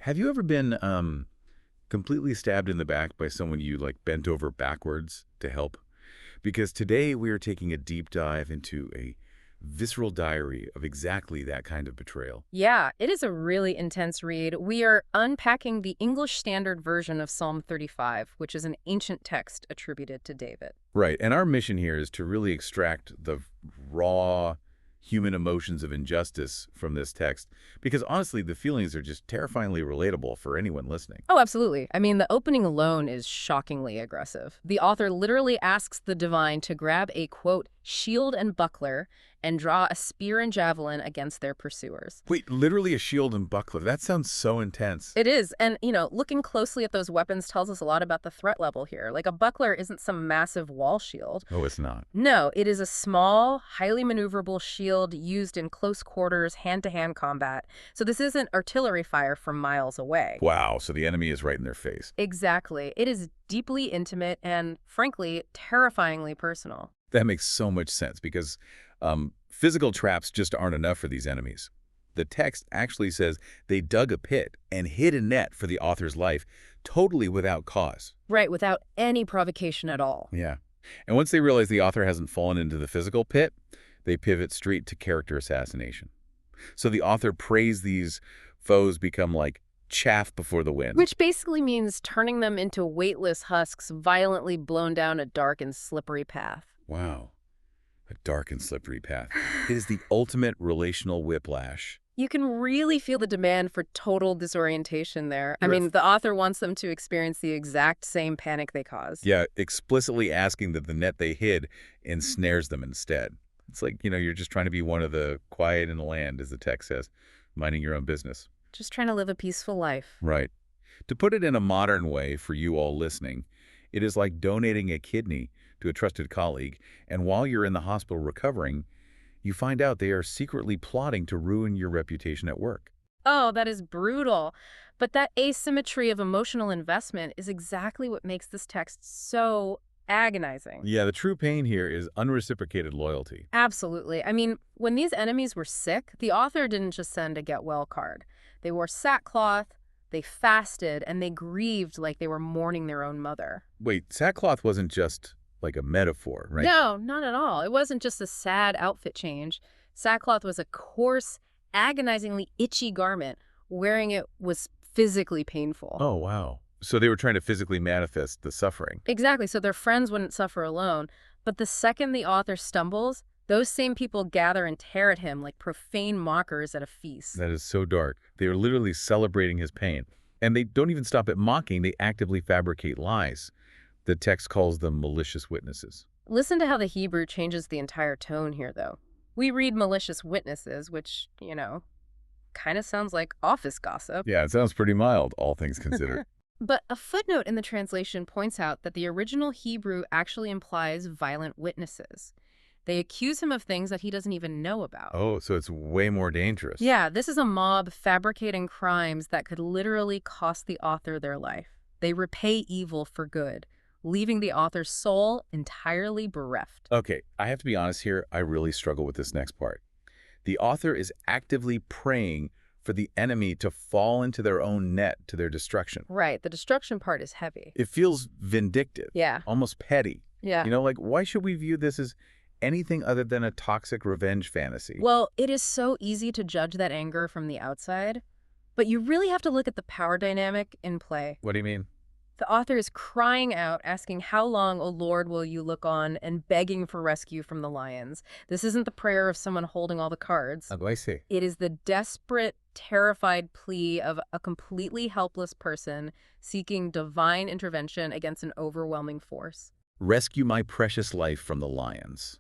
Have you ever been completely stabbed in the back by someone you bent over backwards to help? Because today we are taking a deep dive into a visceral diary of exactly that kind of betrayal. Yeah, it is a really intense read. We are unpacking the English Standard Version of Psalm 35, which is an ancient text attributed to David. Right, and our mission here is to really extract the raw human emotions of injustice from this text, because honestly, the feelings are just terrifyingly relatable for anyone listening. Oh, absolutely. I mean, the opening alone is shockingly aggressive. The author literally asks the divine to grab a, quote, shield and buckler and draw a spear and javelin against their pursuers. Wait, literally a shield and buckler? That sounds so intense. It is. And, looking closely at those weapons tells us a lot about the threat level here. Like a buckler isn't some massive wall shield. Oh, it's not. No, it is a small, highly maneuverable shield used in close quarters, hand-to-hand combat. So this isn't artillery fire from miles away. Wow, so the enemy is right in their face. Exactly. It is deeply intimate and, frankly, terrifyingly personal. That makes so much sense because physical traps just aren't enough for these enemies. The text actually says they dug a pit and hid a net for the author's life, totally without cause. Right, without any provocation at all. Yeah. And once they realize the author hasn't fallen into the physical pit, they pivot straight to character assassination. So the author prays these foes become like chaff before the wind. Which basically means turning them into weightless husks violently blown down a dark and slippery path. Wow. A dark and slippery path. It is the ultimate relational whiplash. You can really feel the demand for total disorientation there. I mean, the author wants them to experience the exact same panic they caused. Yeah, explicitly asking that the net they hid ensnares them instead. It's like, you're just trying to be one of the quiet in the land, as the text says, minding your own business. Just trying to live a peaceful life. Right. To put it in a modern way for you all listening, it is like donating a kidney to a trusted colleague, and while you're in the hospital recovering, you find out they are secretly plotting to ruin your reputation at work. Oh, that is brutal. But that asymmetry of emotional investment is exactly what makes this text so agonizing. Yeah, the true pain here is unreciprocated loyalty. Absolutely. I mean, when these enemies were sick, the author didn't just send a get well card. They wore sackcloth, they fasted, and they grieved like they were mourning their own mother. Wait, sackcloth wasn't just like a metaphor, right? No, not at all. It wasn't just a sad outfit change. Sackcloth was a coarse, agonizingly itchy garment. Wearing it was physically painful. Oh, wow. So they were trying to physically manifest the suffering. Exactly, so their friends wouldn't suffer alone. But the second the author stumbles, those same people gather and tear at him like profane mockers at a feast. That is so dark. They are literally celebrating his pain. And they don't even stop at mocking. They actively fabricate lies. The text calls them malicious witnesses. Listen to how the Hebrew changes the entire tone here, though. We read malicious witnesses, which, kind of sounds like office gossip. Yeah, it sounds pretty mild, all things considered. But a footnote in the translation points out that the original Hebrew actually implies violent witnesses. They accuse him of things that he doesn't even know about. Oh, so it's way more dangerous. Yeah, this is a mob fabricating crimes that could literally cost the author their life. They repay evil for good, leaving the author's soul entirely bereft. Okay, I have to be honest here. I really struggle with this next part. The author is actively praying for the enemy to fall into their own net to their destruction. Right, the destruction part is heavy. It feels vindictive. Yeah. Almost petty. Yeah. Why should we view this as anything other than a toxic revenge fantasy? Well, it is so easy to judge that anger from the outside, but you really have to look at the power dynamic in play. What do you mean? The author is crying out, asking, "How long, O Lord, will you look on?" and begging for rescue from the lions. This isn't the prayer of someone holding all the cards. Oh, I see. It is the desperate, terrified plea of a completely helpless person seeking divine intervention against an overwhelming force. Rescue my precious life from the lions.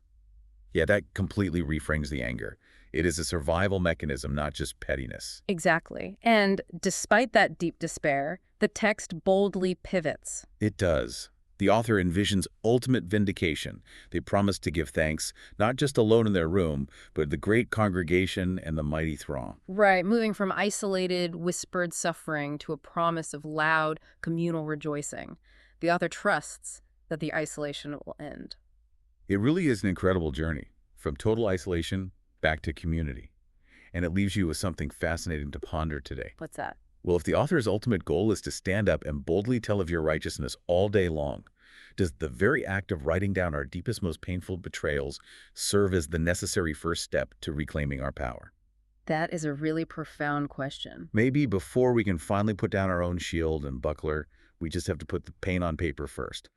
Yeah, that completely reframes the anger. It is a survival mechanism, not just pettiness. Exactly. And despite that deep despair, the text boldly pivots. It does. The author envisions ultimate vindication. They promise to give thanks, not just alone in their room, but the great congregation and the mighty throng. Right, moving from isolated, whispered suffering to a promise of loud, communal rejoicing. The author trusts that the isolation will end. It really is an incredible journey, from total isolation back to community. And it leaves you with something fascinating to ponder today. What's that? Well, if the author's ultimate goal is to stand up and boldly tell of your righteousness all day long, does the very act of writing down our deepest, most painful betrayals serve as the necessary first step to reclaiming our power? That is a really profound question. Maybe before we can finally put down our own shield and buckler, we just have to put the pain on paper first.